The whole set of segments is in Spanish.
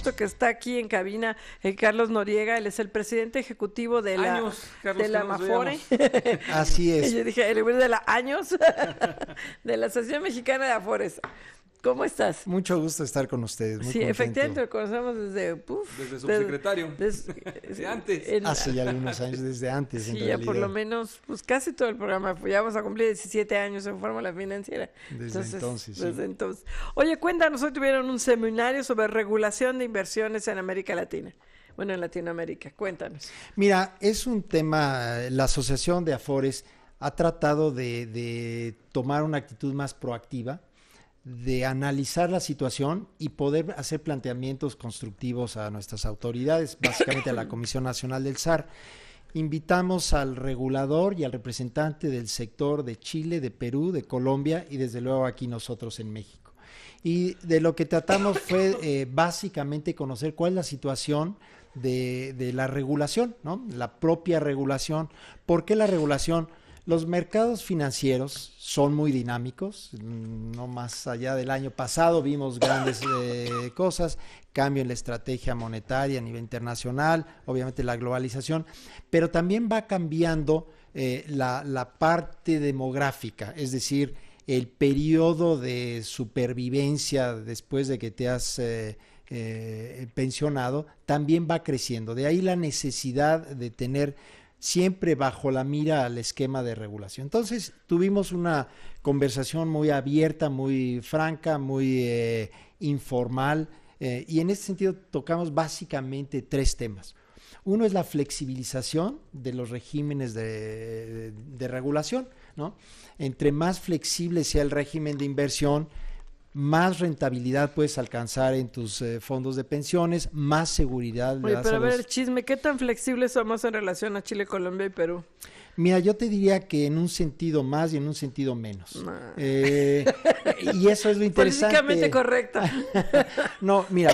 gusto que está aquí en cabina Carlos Noriega. Él es el presidente ejecutivo de la Amafore. Así es. Yo dije, el de la años de la Asociación Mexicana de Afores. ¿Cómo estás? Mucho gusto estar con ustedes. Muy sí, contento. efectivamente, lo conocemos desde subsecretario. Desde antes. Hace ya algunos años, desde antes. Sí, ya por lo menos, pues casi todo el programa. Ya vamos a cumplir 17 años en Fórmula Financiera. Desde entonces. Oye, cuéntanos, hoy tuvieron un seminario sobre regulación de inversiones en América Latina. Bueno, en Latinoamérica. Cuéntanos. Mira, es un tema, la Asociación de Afores ha tratado de tomar una actitud más proactiva, de analizar la situación y poder hacer planteamientos constructivos a nuestras autoridades, básicamente a la Comisión Nacional del SAR. Invitamos al regulador y al representante del sector de Chile, de Perú, de Colombia y desde luego aquí nosotros en México. Y de lo que tratamos fue básicamente conocer cuál es la situación de la regulación, ¿no? La propia regulación. ¿Por qué la regulación? Los mercados financieros son muy dinámicos, no más allá del año pasado vimos grandes cosas, cambio en la estrategia monetaria a nivel internacional, obviamente la globalización, pero también va cambiando la parte demográfica, es decir, el periodo de supervivencia después de que te has pensionado también va creciendo, de ahí la necesidad de tener siempre bajo la mira al esquema de regulación. Entonces tuvimos una conversación muy abierta, muy franca, muy informal y en ese sentido tocamos básicamente 3 temas. Uno es la flexibilización de los regímenes de regulación, ¿no? Entre más flexible sea el régimen de inversión, más rentabilidad puedes alcanzar en tus fondos de pensiones, más seguridad. Oye, pero a ver, chisme, ¿qué tan flexibles somos en relación a Chile, Colombia y Perú? Mira, yo te diría que en un sentido más y en un sentido menos. Y eso es lo interesante. Políticamente correcta. No, mira,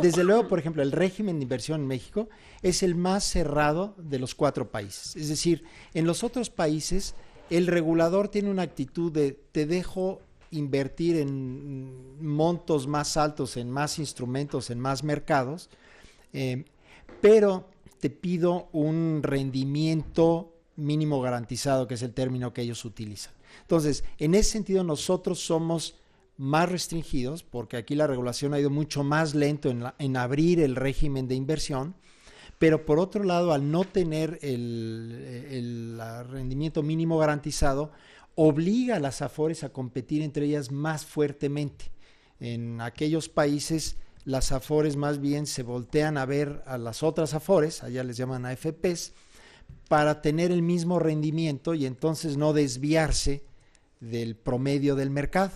desde luego, por ejemplo, el régimen de inversión en México es el más cerrado de los 4 países. Es decir, en los otros países, el regulador tiene una actitud de te dejo invertir en montos más altos, en más instrumentos, en más mercados, pero te pido un rendimiento mínimo garantizado, que es el término que ellos utilizan. Entonces, en ese sentido nosotros somos más restringidos, porque aquí la regulación ha ido mucho más lento en abrir el régimen de inversión, pero por otro lado, al no tener el rendimiento mínimo garantizado, obliga a las Afores a competir entre ellas más fuertemente. En aquellos países, las Afores más bien se voltean a ver a las otras Afores, allá les llaman AFPs, para tener el mismo rendimiento y entonces no desviarse del promedio del mercado,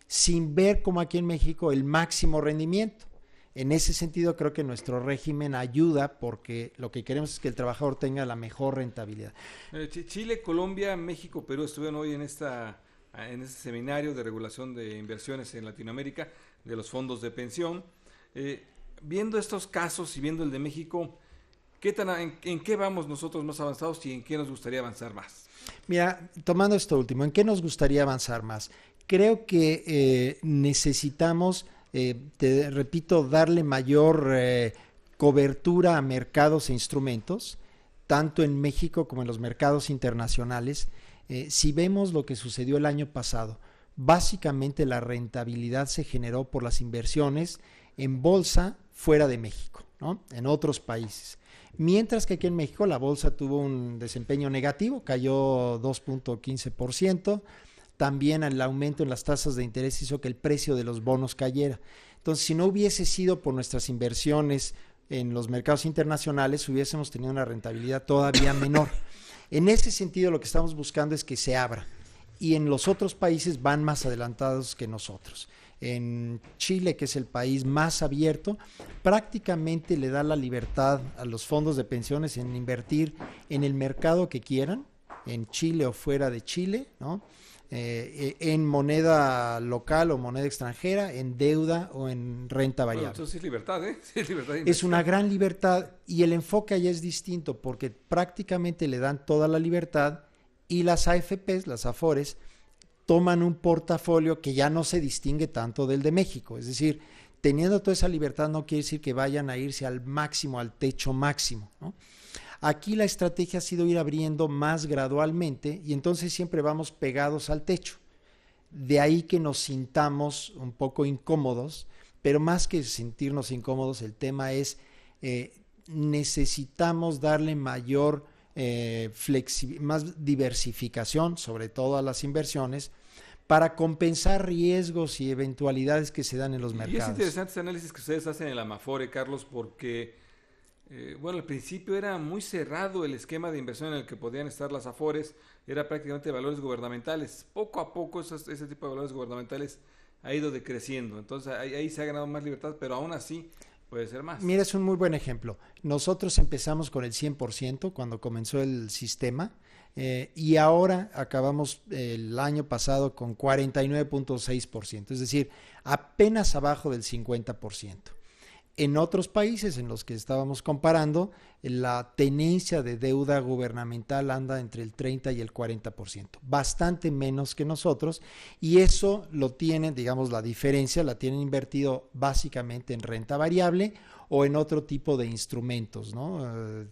sin ver como aquí en México el máximo rendimiento. En ese sentido creo que nuestro régimen ayuda porque lo que queremos es que el trabajador tenga la mejor rentabilidad. Chile, Colombia, México, Perú estuvieron hoy en este seminario de regulación de inversiones en Latinoamérica de los fondos de pensión. Viendo estos casos y viendo el de México, ¿en qué vamos nosotros más avanzados y en qué nos gustaría avanzar más? Mira, tomando esto último, ¿en qué nos gustaría avanzar más? Creo que necesitamos... te repito, darle mayor cobertura a mercados e instrumentos, tanto en México como en los mercados internacionales. Si vemos lo que sucedió el año pasado, básicamente la rentabilidad se generó por las inversiones en bolsa fuera de México, ¿no? En otros países. Mientras que aquí en México la bolsa tuvo un desempeño negativo, cayó 2.15%, también el aumento en las tasas de interés hizo que el precio de los bonos cayera. Entonces, si no hubiese sido por nuestras inversiones en los mercados internacionales, hubiésemos tenido una rentabilidad todavía menor. En ese sentido, lo que estamos buscando es que se abra. Y en los otros países van más adelantados que nosotros. En Chile, que es el país más abierto, prácticamente le da la libertad a los fondos de pensiones en invertir en el mercado que quieran, en Chile o fuera de Chile, ¿no? En moneda local o moneda extranjera, en deuda o en renta variable. Bueno, entonces es libertad, ¿eh? Sí, es libertad de es una gran libertad y el enfoque allá es distinto porque prácticamente le dan toda la libertad y las AFPs, las Afores, toman un portafolio que ya no se distingue tanto del de México, es decir, teniendo toda esa libertad no quiere decir que vayan a irse al máximo, al techo máximo, ¿no? Aquí la estrategia ha sido ir abriendo más gradualmente y entonces siempre vamos pegados al techo. De ahí que nos sintamos un poco incómodos, pero más que sentirnos incómodos, el tema es necesitamos darle mayor más diversificación, sobre todo a las inversiones, para compensar riesgos y eventualidades que se dan en los mercados. Y es interesante ese análisis que ustedes hacen en la Amafore, Carlos, porque bueno, al principio era muy cerrado el esquema de inversión en el que podían estar las Afores, era prácticamente valores gubernamentales. Poco a poco ese tipo de valores gubernamentales ha ido decreciendo, entonces ahí se ha ganado más libertad, pero aún así puede ser más. Mira, es un muy buen ejemplo. Nosotros empezamos con el 100% cuando comenzó el sistema y ahora acabamos el año pasado con 49.6%, es decir, apenas abajo del 50%. En otros países en los que estábamos comparando, la tenencia de deuda gubernamental anda entre el 30 y el 40%, bastante menos que nosotros, y eso lo tienen, digamos, la diferencia la tienen invertido básicamente en renta variable o en otro tipo de instrumentos, ¿no?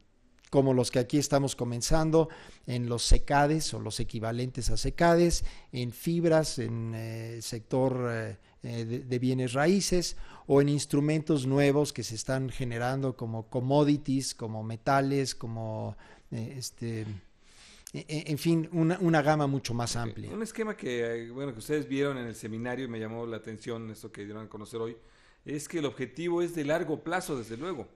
Como los que aquí estamos comenzando, en los SECADES o los equivalentes a SECADES, en fibras, en sector de bienes raíces o en instrumentos nuevos que se están generando como commodities, como metales, como en fin, una gama mucho más amplia. Un esquema que ustedes vieron en el seminario y me llamó la atención esto que dieron a conocer hoy, es que el objetivo es de largo plazo, desde luego.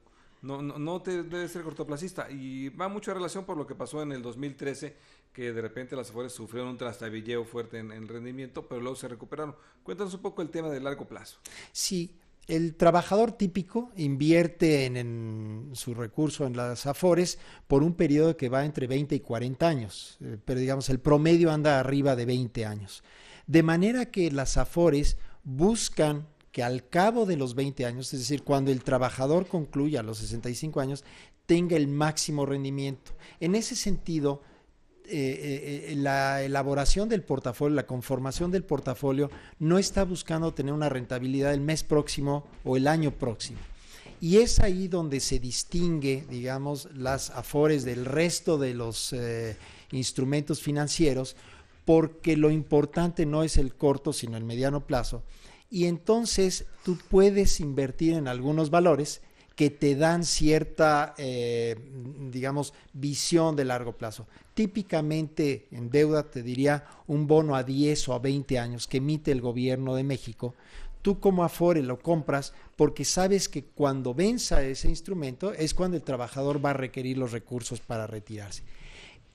No debe ser cortoplacista, y va mucho en relación por lo que pasó en el 2013, que de repente las Afores sufrieron un trastabilleo fuerte en rendimiento, pero luego se recuperaron. Cuéntanos un poco el tema del largo plazo. Sí, el trabajador típico invierte en su recurso en las Afores por un periodo que va entre 20 y 40 años, pero digamos el promedio anda arriba de 20 años. De manera que las Afores buscan que al cabo de los 20 años, es decir, cuando el trabajador concluya a los 65 años, tenga el máximo rendimiento. En ese sentido, la elaboración del portafolio, la conformación del portafolio, no está buscando tener una rentabilidad el mes próximo o el año próximo. Y es ahí donde se distingue, digamos, las Afores del resto de los instrumentos financieros, porque lo importante no es el corto, sino el mediano plazo. Y entonces tú puedes invertir en algunos valores que te dan cierta, digamos, visión de largo plazo. Típicamente en deuda te diría un bono a 10 o a 20 años que emite el gobierno de México. Tú como Afore lo compras porque sabes que cuando venza ese instrumento es cuando el trabajador va a requerir los recursos para retirarse.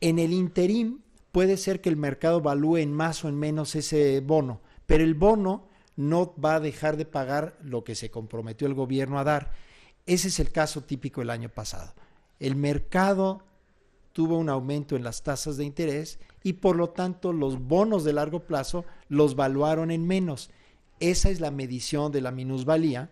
En el interín puede ser que el mercado valúe en más o en menos ese bono, pero el bono no va a dejar de pagar lo que se comprometió el gobierno a dar. Ese es el caso típico del año pasado. El mercado tuvo un aumento en las tasas de interés y por lo tanto los bonos de largo plazo los valuaron en menos. Esa es la medición de la minusvalía,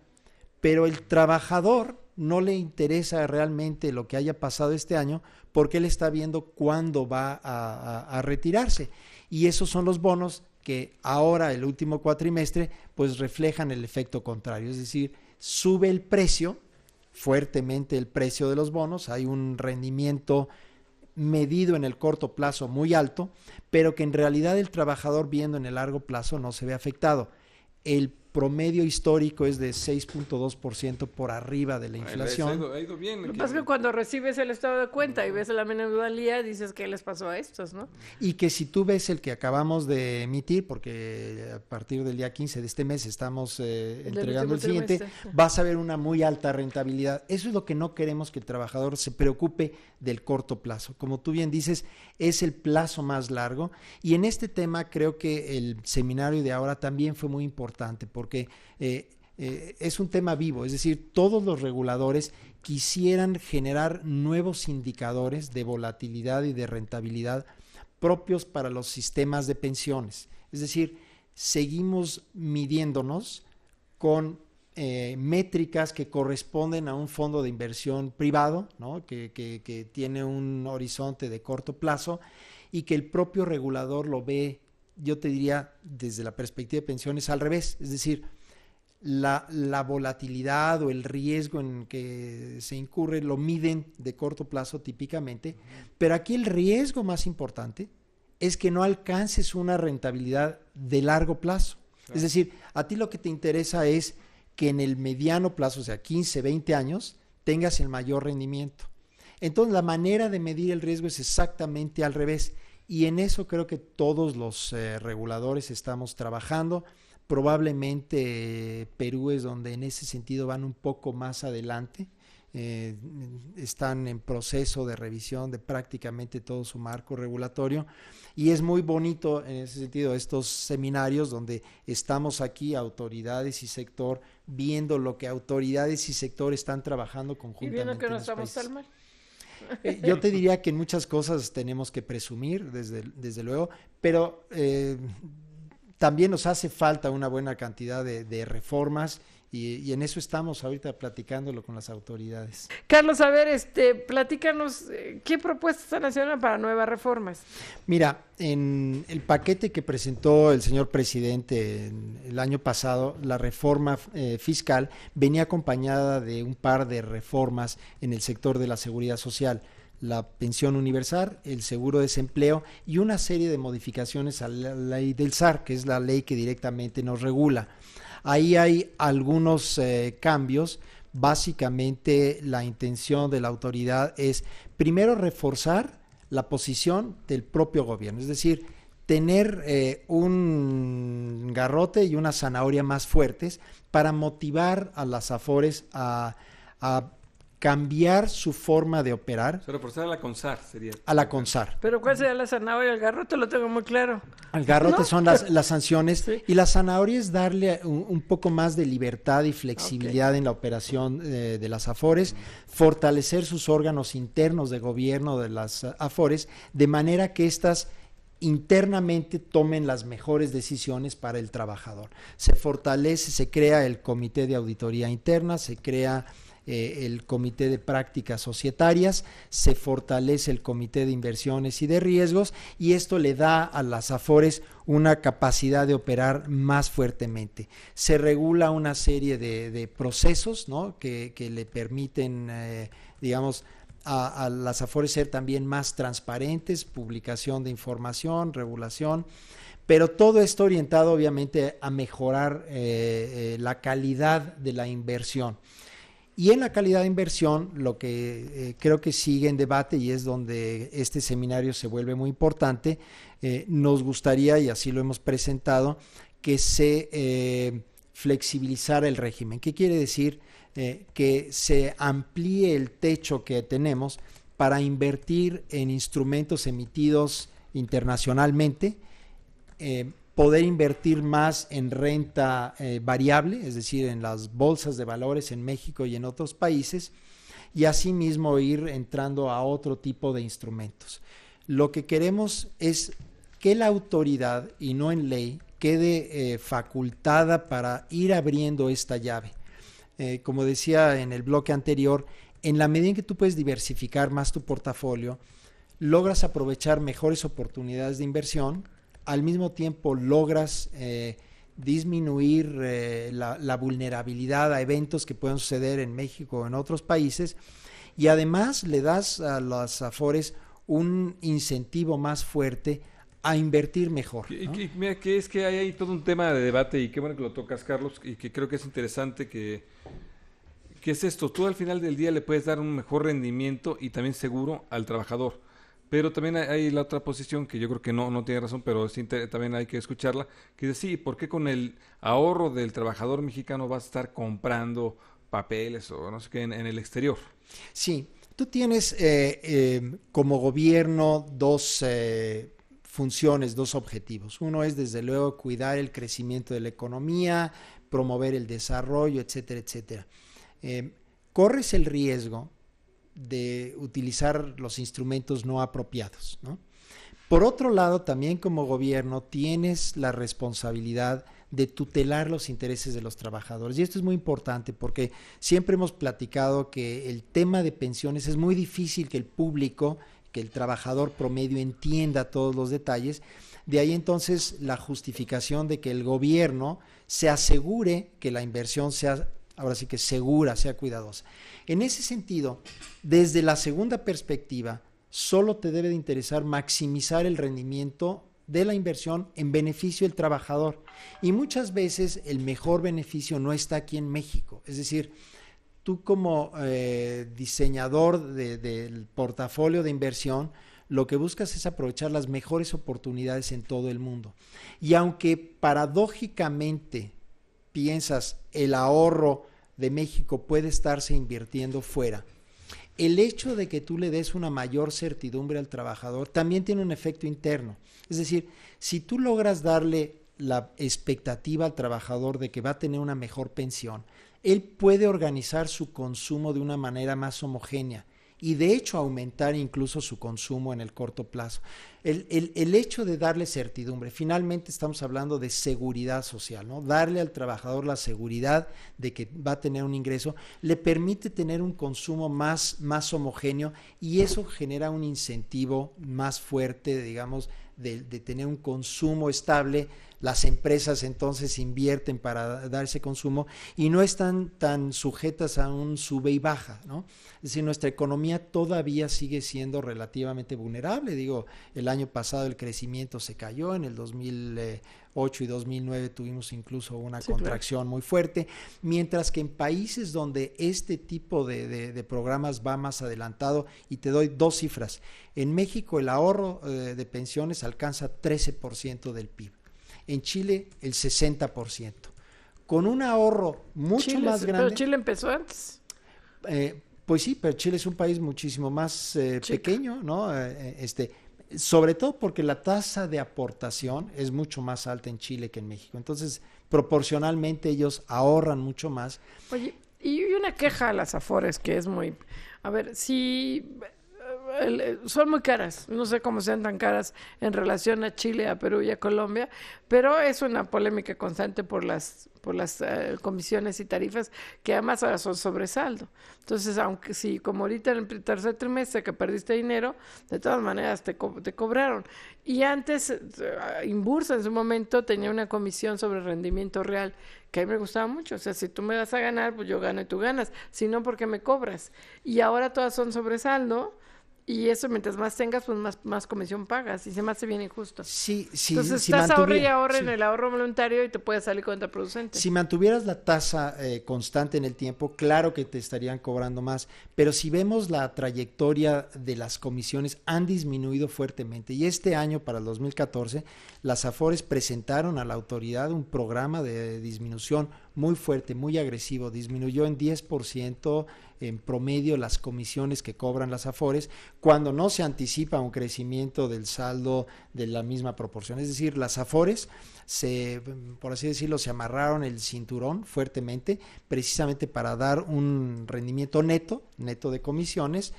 pero el trabajador no le interesa realmente lo que haya pasado este año porque él está viendo cuándo va a retirarse. Y esos son los bonos que ahora, el último cuatrimestre, pues reflejan el efecto contrario, es decir, sube el precio, fuertemente el precio de los bonos, hay un rendimiento medido en el corto plazo muy alto, pero que en realidad el trabajador viendo en el largo plazo no se ve afectado. El promedio histórico es de 6.2% por arriba de la inflación. Ha ido bien. Lo que pasa es que cuando recibes el estado de cuenta y ves la minusvalía, dices ¿qué les pasó a estos, no? Y que si tú ves el que acabamos de emitir, porque a partir del día 15 de este mes estamos entregando el siguiente, vas a ver una muy alta rentabilidad. Eso es lo que no queremos, que el trabajador se preocupe del corto plazo. Como tú bien dices, es el plazo más largo, y en este tema creo que el seminario de ahora también fue muy importante, porque es un tema vivo, es decir, todos los reguladores quisieran generar nuevos indicadores de volatilidad y de rentabilidad propios para los sistemas de pensiones. Es decir, seguimos midiéndonos con métricas que corresponden a un fondo de inversión privado, ¿no? que tiene un horizonte de corto plazo y que el propio regulador lo ve, yo te diría, desde la perspectiva de pensiones al revés. Es decir, la volatilidad o el riesgo en que se incurre lo miden de corto plazo típicamente, pero aquí el riesgo más importante es que no alcances una rentabilidad de largo plazo. Claro. Es decir, a ti lo que te interesa es que en el mediano plazo, o sea, 15, 20 años, tengas el mayor rendimiento. Entonces, la manera de medir el riesgo es exactamente al revés, y en eso creo que todos los reguladores estamos trabajando. Probablemente Perú es donde en ese sentido van un poco más adelante. Están en proceso de revisión de prácticamente todo su marco regulatorio, y es muy bonito en ese sentido estos seminarios donde estamos aquí autoridades y sector viendo lo que autoridades y sector están trabajando conjuntamente. Y viendo que no estamos tan mal. Yo te diría que en muchas cosas tenemos que presumir, desde luego, pero también nos hace falta una buena cantidad de reformas, y en eso estamos ahorita platicándolo con las autoridades. Carlos, a ver, platícanos, ¿qué propuestas están haciendo para nuevas reformas? Mira, en el paquete que presentó el señor presidente el año pasado, la reforma fiscal venía acompañada de un par de reformas en el sector de la seguridad social: la pensión universal, el seguro de desempleo y una serie de modificaciones a la ley del SAR, que es la ley que directamente nos regula. Ahí hay algunos cambios. Básicamente la intención de la autoridad es primero reforzar la posición del propio gobierno, es decir, tener un garrote y una zanahoria más fuertes para motivar a las AFORES a cambiar su forma de operar. Se reforzar a la CONSAR sería. A la CONSAR. ¿Pero cuál sería la zanahoria? El garrote lo tengo muy claro. El garrote, ¿no?, son las sanciones, sí. Y la zanahoria es darle un poco más de libertad y flexibilidad en la operación de las AFORES, fortalecer sus órganos internos de gobierno de las AFORES, de manera que éstas internamente tomen las mejores decisiones para el trabajador. Se fortalece, se crea el comité de auditoría interna, se crea el comité de prácticas societarias, se fortalece el comité de inversiones y de riesgos, y esto le da a las AFORES una capacidad de operar más fuertemente. Se regula una serie de procesos, ¿no?, que le permiten, digamos, a las AFORES ser también más transparentes, publicación de información, regulación, pero todo esto orientado obviamente a mejorar la calidad de la inversión. Y en la calidad de inversión, lo que creo que sigue en debate, y es donde este seminario se vuelve muy importante, nos gustaría, y así lo hemos presentado, que se flexibilizara el régimen. ¿Qué quiere decir? Que se amplíe el techo que tenemos para invertir en instrumentos emitidos internacionalmente, poder invertir más en renta variable, es decir, en las bolsas de valores en México y en otros países, y asimismo ir entrando a otro tipo de instrumentos. Lo que queremos es que la autoridad, y no en ley, quede facultada para ir abriendo esta llave. Como decía en el bloque anterior, en la medida en que tú puedes diversificar más tu portafolio, logras aprovechar mejores oportunidades de inversión, al mismo tiempo logras disminuir la vulnerabilidad a eventos que pueden suceder en México o en otros países, y además le das a las AFORES un incentivo más fuerte a invertir mejor, ¿no? Mira, que es que hay ahí todo un tema de debate, y qué bueno que lo tocas, Carlos, y que creo que es interesante que es esto: tú al final del día le puedes dar un mejor rendimiento y también seguro al trabajador. Pero también hay la otra posición que yo creo que no tiene razón, pero también hay que escucharla, que dice, sí, ¿por qué con el ahorro del trabajador mexicano vas a estar comprando papeles o no sé qué en el exterior? Sí, tú tienes como gobierno dos funciones, dos objetivos. Uno es, desde luego, cuidar el crecimiento de la economía, promover el desarrollo, etcétera, etcétera. Corres el riesgo de utilizar los instrumentos no apropiados, ¿no? Por otro lado, también como gobierno tienes la responsabilidad de tutelar los intereses de los trabajadores, y esto es muy importante porque siempre hemos platicado que el tema de pensiones es muy difícil que el público, que el trabajador promedio entienda todos los detalles. De ahí entonces la justificación de que el gobierno se asegure que la inversión sea, ahora sí que segura, sea cuidadosa. En ese sentido, desde la segunda perspectiva, solo te debe de interesar maximizar el rendimiento de la inversión en beneficio del trabajador. Y muchas veces el mejor beneficio no está aquí en México. Es decir, tú como diseñador del portafolio de inversión, lo que buscas es aprovechar las mejores oportunidades en todo el mundo. Y aunque paradójicamente piensas el ahorro de México puede estarse invirtiendo fuera, el hecho de que tú le des una mayor certidumbre al trabajador también tiene un efecto interno. Es decir, si tú logras darle la expectativa al trabajador de que va a tener una mejor pensión, él puede organizar su consumo de una manera más homogénea y de hecho aumentar incluso su consumo en el corto plazo. El hecho de darle certidumbre, finalmente estamos hablando de seguridad social, ¿no? Darle al trabajador la seguridad de que va a tener un ingreso, le permite tener un consumo más homogéneo y eso genera un incentivo más fuerte, digamos, de tener un consumo estable. Las empresas entonces invierten para dar ese consumo y no están tan sujetas a un sube y baja, ¿no? Es decir, nuestra economía todavía sigue siendo relativamente vulnerable. Digo, el año pasado el crecimiento se cayó, en el 2008 y 2009 tuvimos incluso una contracción muy fuerte, mientras que en países donde este tipo de programas va más adelantado, y te doy dos cifras, en México el ahorro de pensiones alcanza 13% del PIB. En Chile el 60%, con un ahorro mucho más grande. Pero Chile empezó antes. Pues sí, pero Chile es un país muchísimo más pequeño, ¿no? Sobre todo porque la tasa de aportación es mucho más alta en Chile que en México. Entonces, proporcionalmente ellos ahorran mucho más. Oye, y una queja a las Afores que es muy... A ver, si... son muy caras, no sé cómo sean tan caras en relación a Chile, a Perú y a Colombia, pero es una polémica constante por las comisiones y tarifas que además ahora son sobresaldo. Entonces, aunque si como ahorita en el tercer trimestre que perdiste dinero, de todas maneras te cobraron. Y antes, Inbursa en su momento tenía una comisión sobre rendimiento real que a mí me gustaba mucho. O sea, si tú me das a ganar, pues yo gano y tú ganas, si no, ¿por qué me cobras? Y ahora todas son sobresaldo. Y eso, mientras más tengas, pues más comisión pagas. Y se me hace bien injusto. Sí. Entonces, estás ahorra y ahorra en el ahorro voluntario y te puede salir contraproducente. Si mantuvieras la tasa constante en el tiempo, claro que te estarían cobrando más. Pero si vemos la trayectoria de las comisiones, han disminuido fuertemente. Y este año, para el 2014, las Afores presentaron a la autoridad un programa de disminución muy fuerte, muy agresivo. Disminuyó en 10% en promedio las comisiones que cobran las Afores, cuando no se anticipa un crecimiento del saldo de la misma proporción. Es decir, las Afores, por así decirlo, se amarraron el cinturón fuertemente, precisamente para dar un rendimiento neto de comisiones,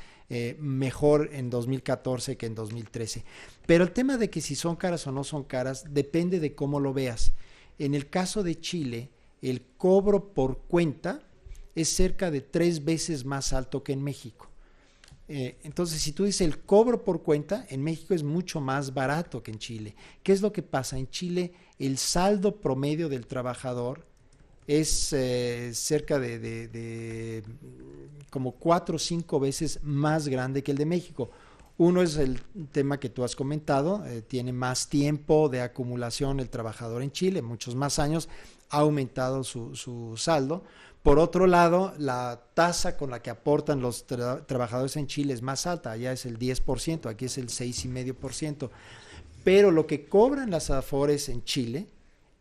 mejor en 2014 que en 2013. Pero el tema de que si son caras o no son caras, depende de cómo lo veas. En el caso de Chile, el cobro por cuenta es cerca de 3 veces más alto que en México. Entonces, si tú dices el cobro por cuenta, en México es mucho más barato que en Chile. ¿Qué es lo que pasa? En Chile, el saldo promedio del trabajador es cerca de como 4 o 5 veces más grande que el de México. Uno es el tema que tú has comentado, tiene más tiempo de acumulación el trabajador en Chile, muchos más años, ha aumentado su saldo. Por otro lado, la tasa con la que aportan los trabajadores en Chile es más alta, allá es el 10%, aquí es el 6,5%. Pero lo que cobran las Afores en Chile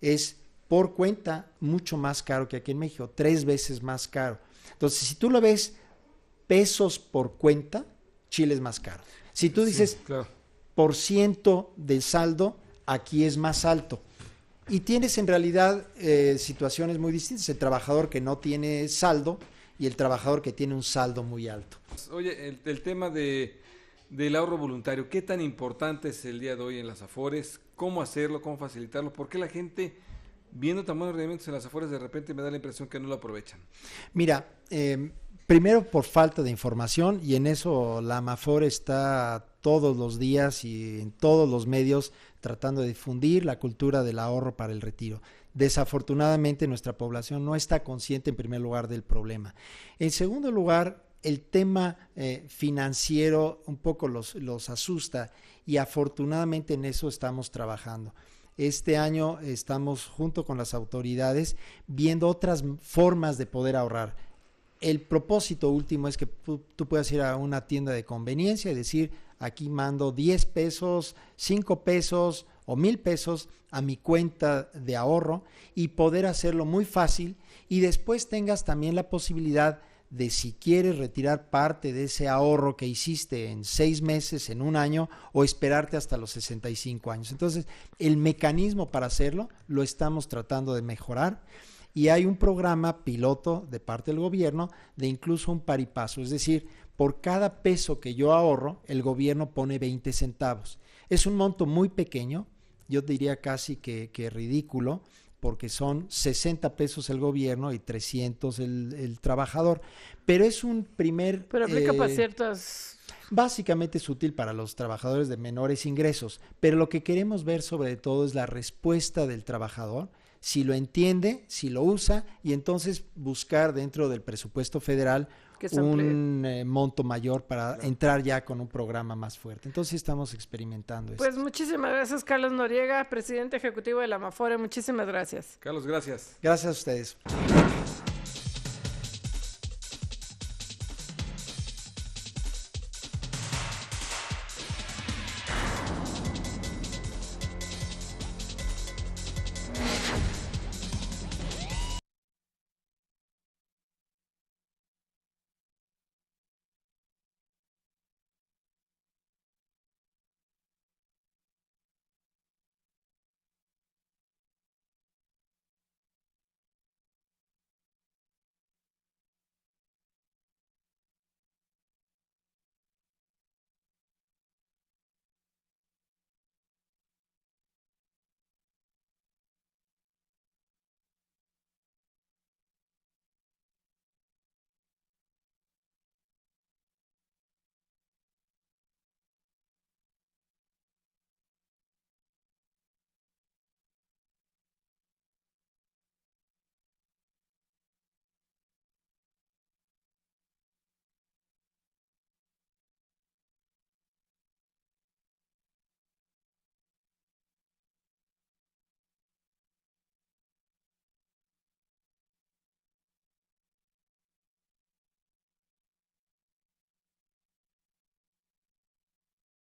es por cuenta mucho más caro que aquí en México, 3 veces más caro. Entonces, si tú lo ves pesos por cuenta, Chile es más caro. Si tú dices sí, claro, por ciento del saldo, aquí es más alto. Y tienes en realidad situaciones muy distintas, el trabajador que no tiene saldo y el trabajador que tiene un saldo muy alto. Oye, el tema del ahorro voluntario, ¿qué tan importante es el día de hoy en las Afores? ¿Cómo hacerlo? ¿Cómo facilitarlo? ¿Por qué la gente, viendo tan buenos rendimientos en las Afores, de repente me da la impresión que no lo aprovechan? Mira, primero por falta de información, y en eso la AMAFOR está todos los días y en todos los medios tratando de difundir la cultura del ahorro para el retiro. Desafortunadamente nuestra población no está consciente en primer lugar del problema. En segundo lugar, el tema financiero un poco los asusta y afortunadamente en eso estamos trabajando. Este año estamos junto con las autoridades viendo otras formas de poder ahorrar. El propósito último es que tú puedas ir a una tienda de conveniencia y decir, aquí mando 10 pesos, 5 pesos o 1,000 pesos a mi cuenta de ahorro y poder hacerlo muy fácil, y después tengas también la posibilidad de, si quieres, retirar parte de ese ahorro que hiciste en 6 meses, en un año, o esperarte hasta los 65 años. Entonces, el mecanismo para hacerlo lo estamos tratando de mejorar. Y hay un programa piloto de parte del gobierno de incluso un par y paso, es decir, por cada peso que yo ahorro, el gobierno pone 20 centavos. Es un monto muy pequeño, yo diría casi que ridículo, porque son 60 pesos el gobierno y 300 el trabajador, pero es un primer... Pero aplica para ciertas... Básicamente es útil para los trabajadores de menores ingresos, pero lo que queremos ver sobre todo es la respuesta del trabajador, si lo entiende, si lo usa, y entonces buscar dentro del presupuesto federal un monto mayor para entrar ya con un programa más fuerte. Entonces estamos experimentando esto. Pues muchísimas gracias, Carlos Noriega, presidente ejecutivo de la Amafore. Muchísimas gracias. Carlos, gracias. Gracias a ustedes.